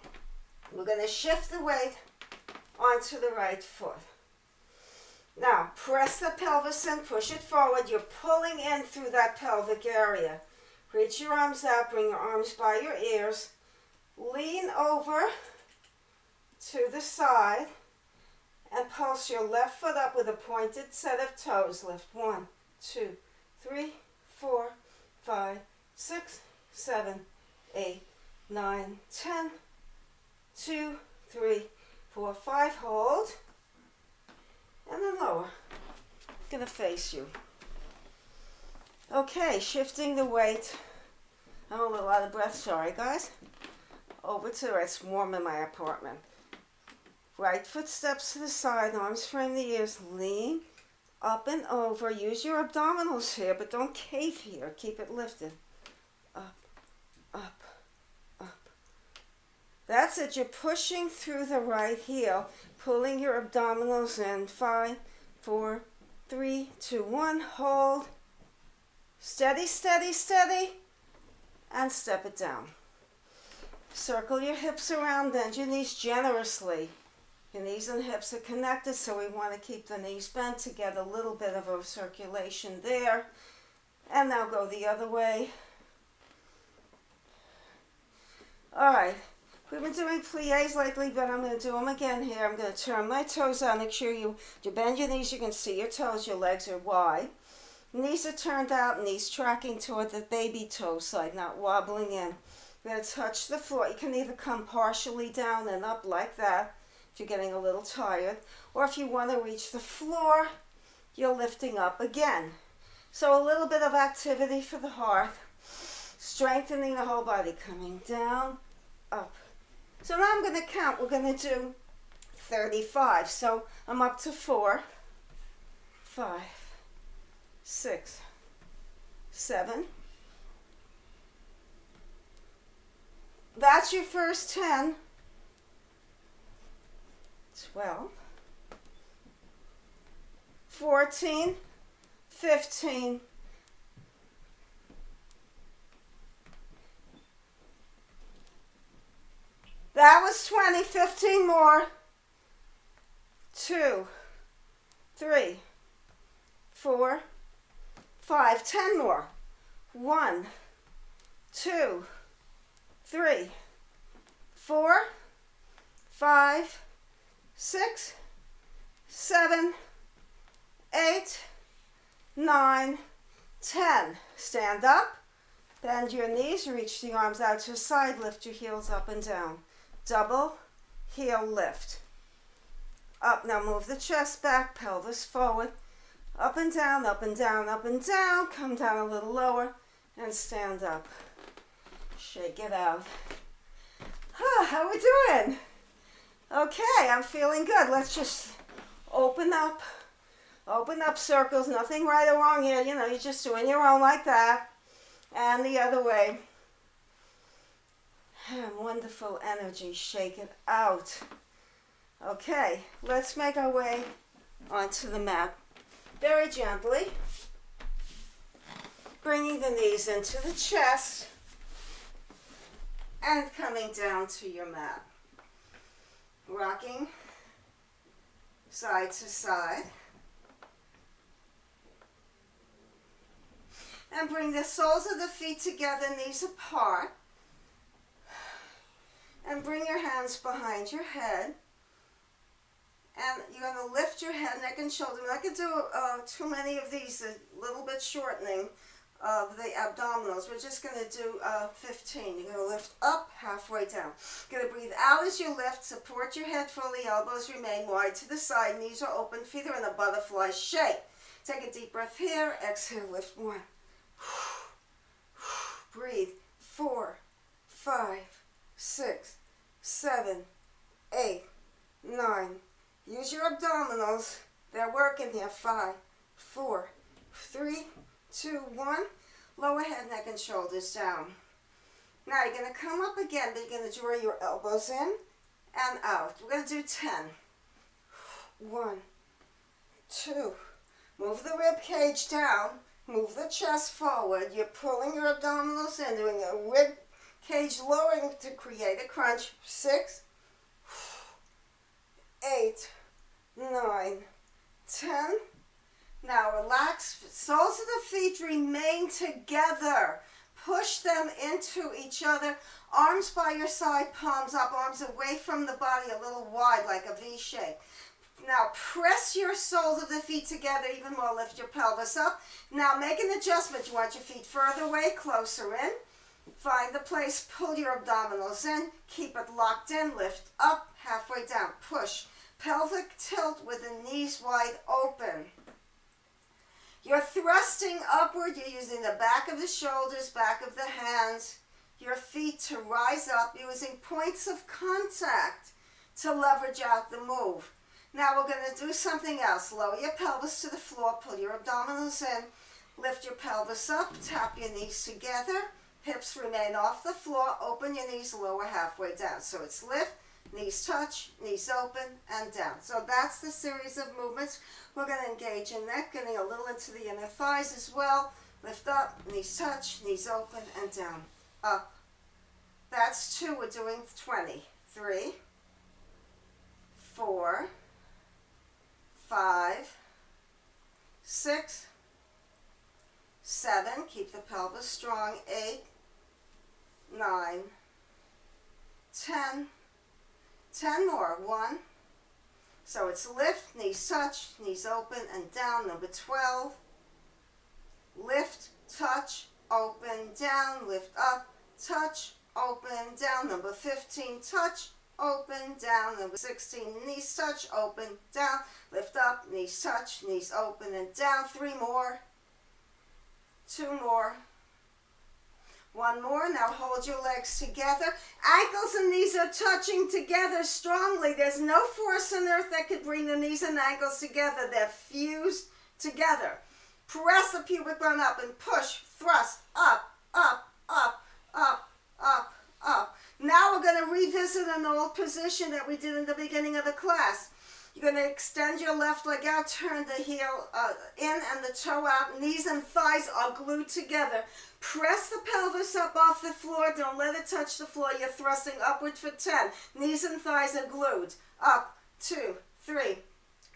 we're going to shift the weight onto the right foot. Now, press the pelvis in, push it forward. You're pulling in through that pelvic area. Reach your arms out, bring your arms by your ears. Lean over to the side and pulse your left foot up with a pointed set of toes. Lift 1, 2, 3, 4, 5, 6, 7, 8, 9, 10, 2, 3, 4, 5, hold, and then lower. Gonna face you. Okay, shifting the weight. I'm a little out of breath, sorry guys. Over to, it's warm in my apartment. Right foot steps to the side, arms frame the ears, lean, up and over. Use your abdominals here, but don't cave here. Keep it lifted. Up, up, up. That's it. You're pushing through the right heel, pulling your abdominals in. 5, 4, 3, 2, 1. Hold. Steady, steady, steady. And step it down. Circle your hips around. Bend your knees generously. Your knees and hips are connected, so we want to keep the knees bent to get a little bit of a circulation there. And now go the other way. All right. We've been doing plies lately, but I'm going to do them again here. I'm going to turn my toes out. Make sure you bend your knees. You can see your toes. Your legs are wide. Knees are turned out, knees tracking toward the baby toe side, not wobbling in. You're going to touch the floor. You can either come partially down and up like that if you're getting a little tired, or if you want to reach the floor, you're lifting up again. So a little bit of activity for the heart, strengthening the whole body, coming down, up. So now I'm going to count. We're going to do 35. So I'm up to 4, 5, 6, 7. That's your first 10. 12, 14, 15. That was 20, 15 more. 2, 3, 4, 5, 10 more. 1, 2, 3, 4, 5, 6, 7, 8, 9, 10. Stand up, bend your knees, reach the arms out to the side, lift your heels up and down. Double heel lift. Up, now move the chest back, pelvis forward. Up and down, up and down, up and down. Come down a little lower and stand up. Shake it out. How we doing? Okay, I'm feeling good. Let's just open up circles. Nothing right or wrong here. You know, you're just doing your own like that. And the other way. Wonderful energy. Shake it out. Okay, let's make our way onto the mat. Very gently. Bringing the knees into the chest. And coming down to your mat. Rocking side to side. And bring the soles of the feet together, knees apart. And bring your hands behind your head. And you're going to lift your head, neck, and shoulder. I'm not going to do too many of these, a little bit shortening of the abdominals. We're just going to do 15. You're going to lift up, halfway down. You're going to breathe out as you lift. Support your head fully. Elbows remain wide to the side. Knees are open. Feet are in a butterfly shape. Take a deep breath here. Exhale, lift 1. Breathe. 4, 5, 6, 7, 8, 9. Use your abdominals. They're working here. 5, 4, 3, 2, 1. Lower head, neck, and shoulders down. Now you're going to come up again, but you're going to draw your elbows in and out. We're going to do 10. 1, 2. Move the rib cage down. Move the chest forward. You're pulling your abdominals in, doing a rib cage lowering to create a crunch. 6, 8, 9, 10. Now relax. Soles of the feet remain together. Push them into each other. Arms by your side, palms up, arms away from the body, a little wide like a V shape. Now press your soles of the feet together even more. Lift your pelvis up. Now make an adjustment. You want your feet further away, closer in. Find the place. Pull your abdominals in. Keep it locked in. Lift up, halfway down. Push. Pelvic tilt with the knees wide open. You're thrusting upward. You're using the back of the shoulders, back of the hands, your feet to rise up, using points of contact to leverage out the move. Now we're going to do something else. Lower your pelvis to the floor, pull your abdominals in, lift your pelvis up, tap your knees together, hips remain off the floor, open your knees, lower halfway down. So it's lift, knees touch, knees open, and down. So that's the series of movements. We're going to engage in neck, getting a little into the inner thighs as well. Lift up, knees touch, knees open, and down. Up. That's 2. We're doing 20. 3, 4, 5, 6, 7. Keep the pelvis strong. 8, 9, 10, 10 more. 1. So it's lift, knees touch, knees open and down. Number 12. Lift, touch, open, down, lift up, touch, open, down. Number 15, touch, open, down. Number 16, knees touch, open, down, lift up, knees touch, knees open and down. 3 more. 2 more. 1 more. Now hold your legs together. Ankles and knees are touching together strongly. There's no force on earth that could bring the knees and ankles together. They're fused together. Press the pubic bone up and push, thrust, up, up, up, up, up, up. Now we're going to revisit an old position that we did in the beginning of the class. You're going to extend your left leg out, turn the heel in and the toe out. Knees and thighs are glued together. Press the pelvis up off the floor. Don't let it touch the floor. You're thrusting upward for 10. Knees and thighs are glued. Up, 2, 3,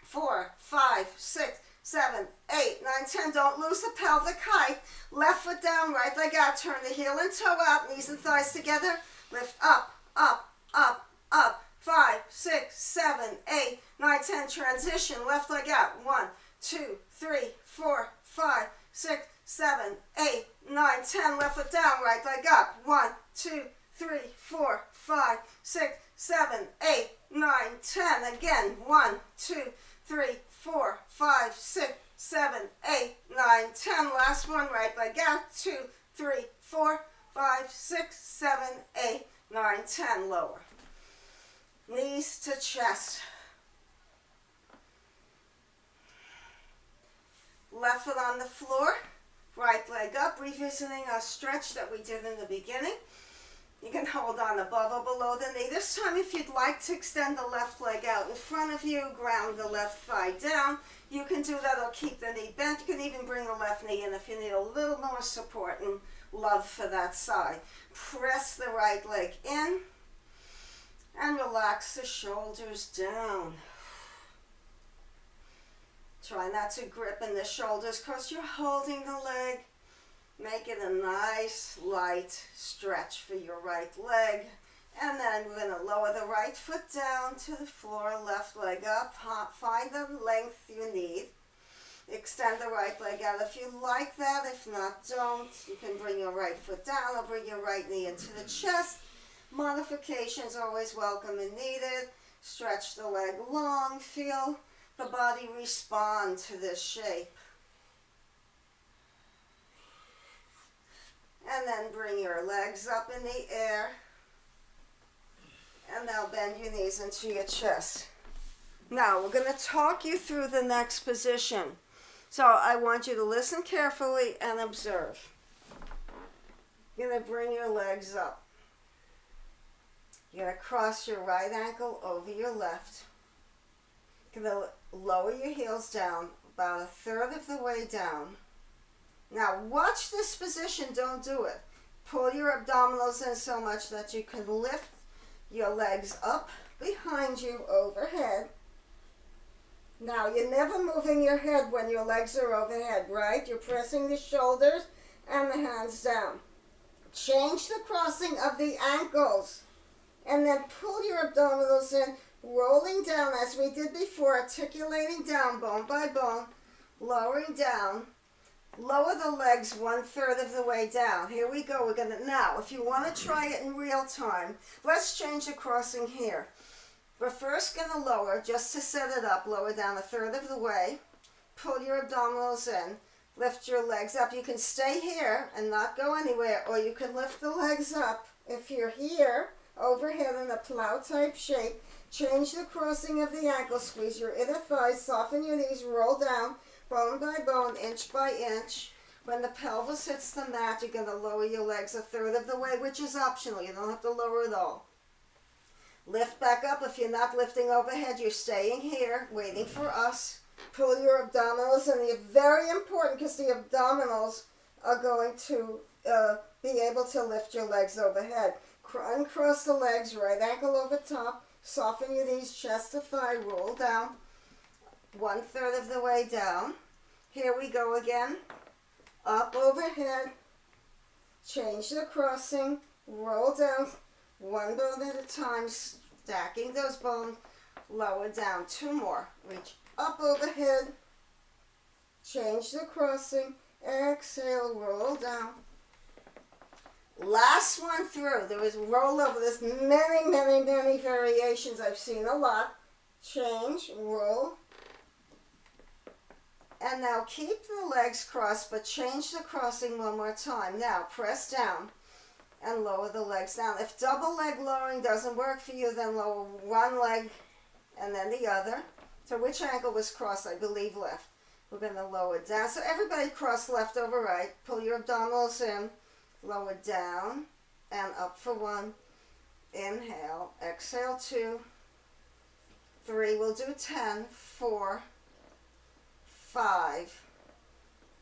4, 5, 6, 7, 8, 9, 10. Don't lose the pelvic height. Left foot down, right leg out. Turn the heel and toe out. Knees and thighs together. Lift up, up, up, up. 5, 6, 7, 8, 9, 10. Transition. Left leg out. 1, 2, 3, 4, 5, 6, 7, 8, 9, 10. Left foot down. Right leg up. 1, 2, 3, 4, 5, 6, 7, 8, 9, 10. Again. 1, 2, 3, 4, 5, 6, 7, 8, 9, 10. Last one. Right leg out. 2, 3, 4, 5, 6, 7, 8, 9, 10. Lower. Knees to chest. Left foot on the floor. Right leg up. Revisiting our stretch that we did in the beginning. You can hold on above or below the knee. This time, if you'd like to extend the left leg out in front of you, ground the left thigh down, you can do that or keep the knee bent. You can even bring the left knee in if you need a little more support and love for that side. Press the right leg in and relax the shoulders down. Try not to grip in the shoulders because you're holding the leg. Make it a nice, light stretch for your right leg. And then we're going to lower the right foot down to the floor, left leg up. Find the length you need. Extend the right leg out if you like that. If not, don't. You can bring your right foot down or bring your right knee into the chest. Modifications always welcome and needed. Stretch the leg long. Feel the body respond to this shape. And then bring your legs up in the air. And now bend your knees into your chest. Now we're going to talk you through the next position. So I want you to listen carefully and observe. You're going to bring your legs up. You're going to cross your right ankle over your left. You're going to lower your heels down about a third of the way down. Now watch this position, don't do it. Pull your abdominals in so much that you can lift your legs up behind you overhead. Now you're never moving your head when your legs are overhead, right? You're pressing the shoulders and the hands down. Change the crossing of the ankles and then pull your abdominals in, rolling down as we did before, articulating down bone by bone, lowering down. Lower the legs 1/3 of the way down. Here we go. We're going to, now, if you want to try it in real time, let's change the crossing here. We're first going to lower, just to set it up, lower down 1/3 of the way. Pull your abdominals in. Lift your legs up. You can stay here and not go anywhere, or you can lift the legs up. If you're here, overhead in a plow type shape, change the crossing of the ankle. Squeeze your inner thighs, soften your knees, roll down. Bone by bone, inch by inch. When the pelvis hits the mat, you're going to lower your legs 1/3 of the way, which is optional. You don't have to lower it all. Lift back up. If you're not lifting overhead, you're staying here, waiting for us. Pull your abdominals, and they're very important because the abdominals are going to be able to lift your legs overhead. Uncross the legs, right ankle over top. Soften your knees, chest to thigh, roll down. 1/3 of the way down. Here we go again. Up overhead. Change the crossing. Roll down One bone at a time, stacking those bones. Lower down. 2 more. Reach up overhead. Change the crossing. Exhale, roll down. Last one through. There is roll over. There's many, many, many variations. I've seen a lot. Change, roll. And now keep the legs crossed, but change the crossing one more time. Now press down and lower the legs down. If double leg lowering doesn't work for you, then lower one leg and then the other. So which ankle was crossed? I believe left. We're going to lower down. So everybody cross left over right. Pull your abdominals in. Lower down and up for 1. Inhale. Exhale 2. 3. We'll do 10. 4. 5.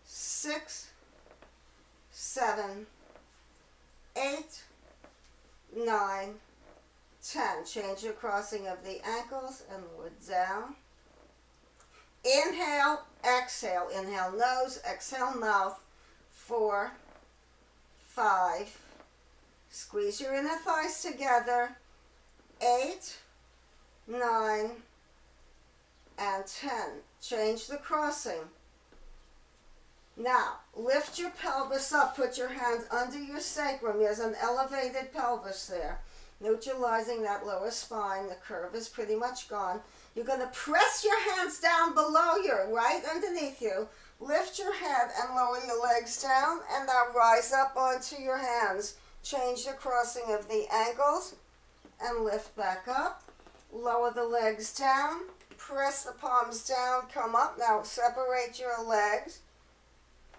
6. 7. 8. 9. 10. Change your crossing of the ankles and lower down. Inhale, exhale. Inhale nose, exhale mouth. 4, 5. Squeeze your inner thighs together. 8, 9, and 10. Change the crossing. Now, lift your pelvis up. Put your hands under your sacrum. There's an elevated pelvis there. Neutralizing that lower spine. The curve is pretty much gone. You're going to press your hands down below you, right underneath you. Lift your head and lower your legs down, and now rise up onto your hands. Change the crossing of the ankles and lift back up. Lower the legs down. Press the palms down. Come up. Now separate your legs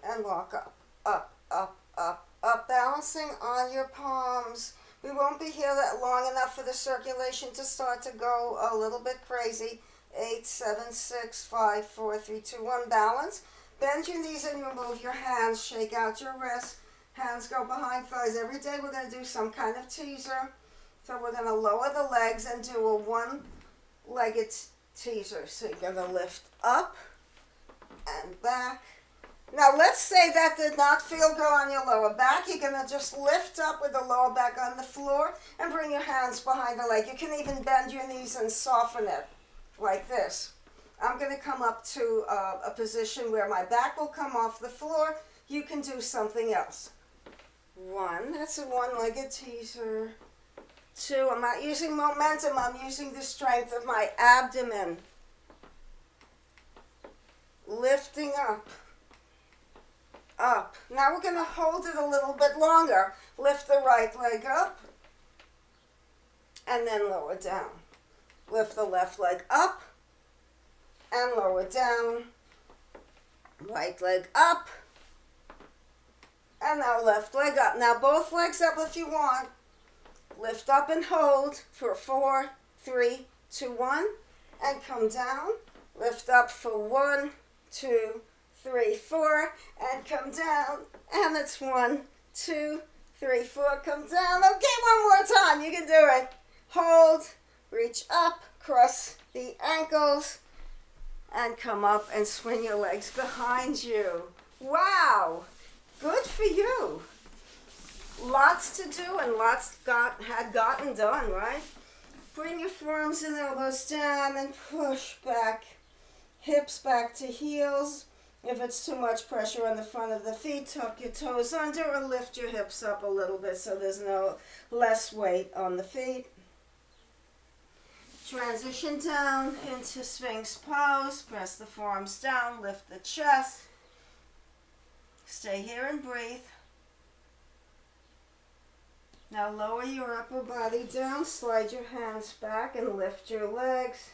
and walk up, up, up, up, up, balancing on your palms. We won't be here that long enough for the circulation to start to go a little bit crazy. 8, 7, 6, 5, 4, 3, 2, 1. Balance. Bend your knees and remove your hands. Shake out your wrists. Hands go behind thighs. Every day we're going to do some kind of teaser. So we're going to lower the legs and do a one-legged teaser. So you're going to lift up and back. Now let's say that did not feel good on your lower back. You're going to just lift up with the lower back on the floor and bring your hands behind the leg. You can even bend your knees and soften it like this. I'm going to come up to a position where my back will come off the floor. You can do something else. 1, that's a one-legged teaser. 2, I'm not using momentum, I'm using the strength of my abdomen. Lifting up. Up. Now we're going to hold it a little bit longer. Lift the right leg up and then lower down. Lift the left leg up and lower down. Right leg up and now left leg up. Now both legs up if you want. Lift up and hold for 4, 3, 2, 1 and come down. Lift up for 1, 2, 3, 4, and come down, and it's 1, 2, 3, 4, come down. Okay, one more time, you can do it. Hold, reach up, cross the ankles, and come up and swing your legs behind you. Wow, good for you. Lots to do and lots had gotten done, right? Bring your forearms and elbows down and push back, hips back to heels. If it's too much pressure on the front of the feet, tuck your toes under or lift your hips up a little bit so there's no less weight on the feet. Transition down into Sphinx pose. Press the forearms down, lift the chest. Stay here and breathe. Now lower your upper body down, slide your hands back and lift your legs.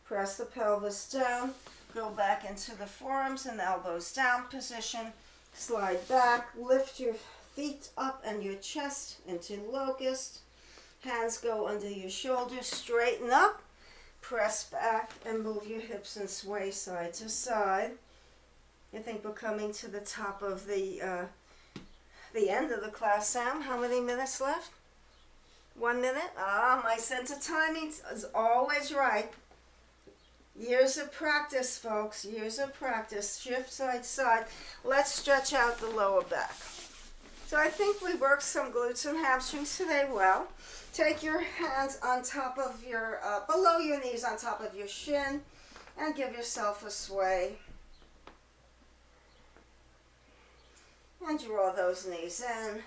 Press the pelvis down. Go back into the forearms and elbows down position. Slide back, lift your feet up and your chest into locust. Hands go under your shoulders, straighten up. Press back and move your hips and sway side to side. I think we're coming to the top of the end of the class, Sam. How many minutes left? 1 minute? My sense of timing is always right. Years of practice, folks. Years of practice. Shift side to side. Let's stretch out the lower back. So I think we worked some glutes and hamstrings today well. Take your hands on top of your, below your knees on top of your shin, and give yourself a sway. And draw those knees in.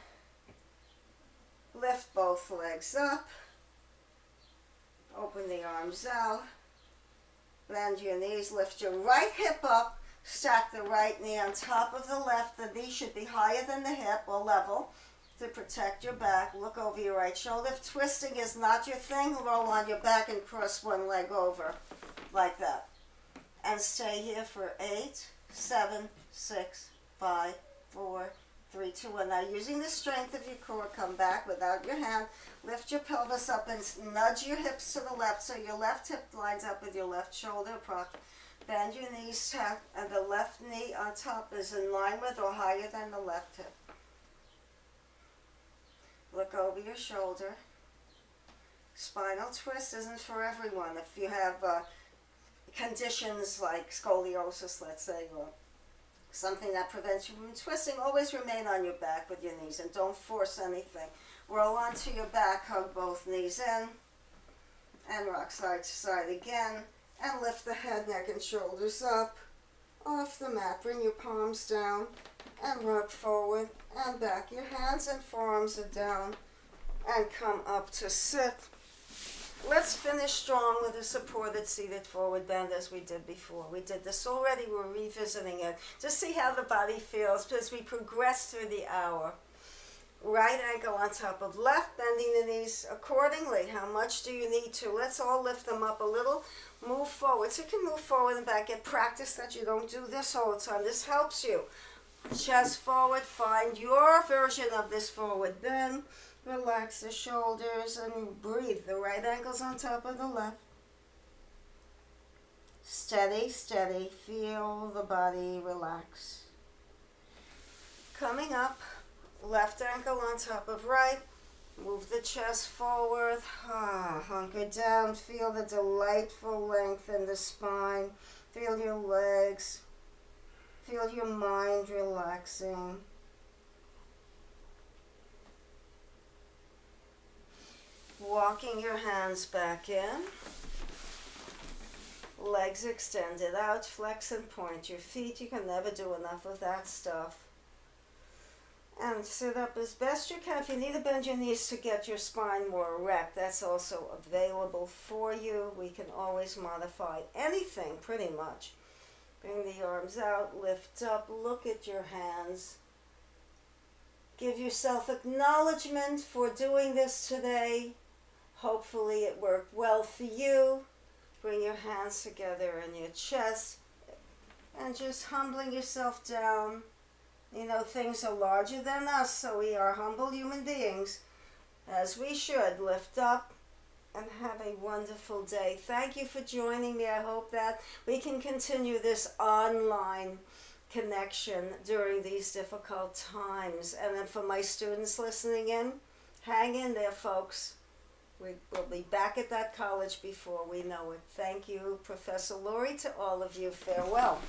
Lift both legs up. Open the arms out. Bend your knees. Lift your right hip up. Stack the right knee on top of the left. The knee should be higher than the hip or level to protect your back. Look over your right shoulder. If twisting is not your thing, roll on your back and cross one leg over like that. And stay here for 8, 7, 6, 5, 4, 3, 2, 1. Now using the strength of your core, come back without your hand. Lift your pelvis up and nudge your hips to the left so your left hip lines up with your left shoulder. Bend your knees tap, and the left knee on top is in line with or higher than the left hip. Look over your shoulder. Spinal twist isn't for everyone. If you have conditions like scoliosis, let's say, or something that prevents you from twisting, always remain on your back with your knees and don't force anything. Roll onto your back, hug both knees in, and rock side to side again. And lift the head, neck, and shoulders up off the mat. Bring your palms down and rock forward and back. Your hands and forearms are down and come up to sit. Let's finish strong with a supported seated forward bend as we did before. We did this already. We're revisiting it to see how the body feels as we progress through the hour. Right ankle on top of left, bending the knees accordingly. How much do you need to? Let's all lift them up a little. Move forward. So you can move forward and back. Get practice that you don't do this all the time. This helps you. Chest forward. Find your version of this forward bend. Relax the shoulders and breathe. The right ankle's on top of the left. Steady, steady. Feel the body relax. Coming up. Left ankle on top of right. Move the chest forward. Hunker down. Feel the delightful length in the spine. Feel your legs. Feel your mind relaxing. Walking your hands back in. Legs extended out. Flex and point your feet. You can never do enough of that stuff. And sit up as best you can. If you need to bend your knees to get your spine more erect, that's also available for you. We can always modify anything, pretty much. Bring the arms out, lift up, look at your hands. Give yourself acknowledgement for doing this today. Hopefully it worked well for you. Bring your hands together in your chest and just humbling yourself down. You know, things are larger than us, so we are humble human beings, as we should. Lift up and have a wonderful day. Thank you for joining me. I hope that we can continue this online connection during these difficult times. And then for my students listening in, hang in there, folks. We'll be back at that college before we know it. Thank you, Professor Laurie, to all of you. Farewell.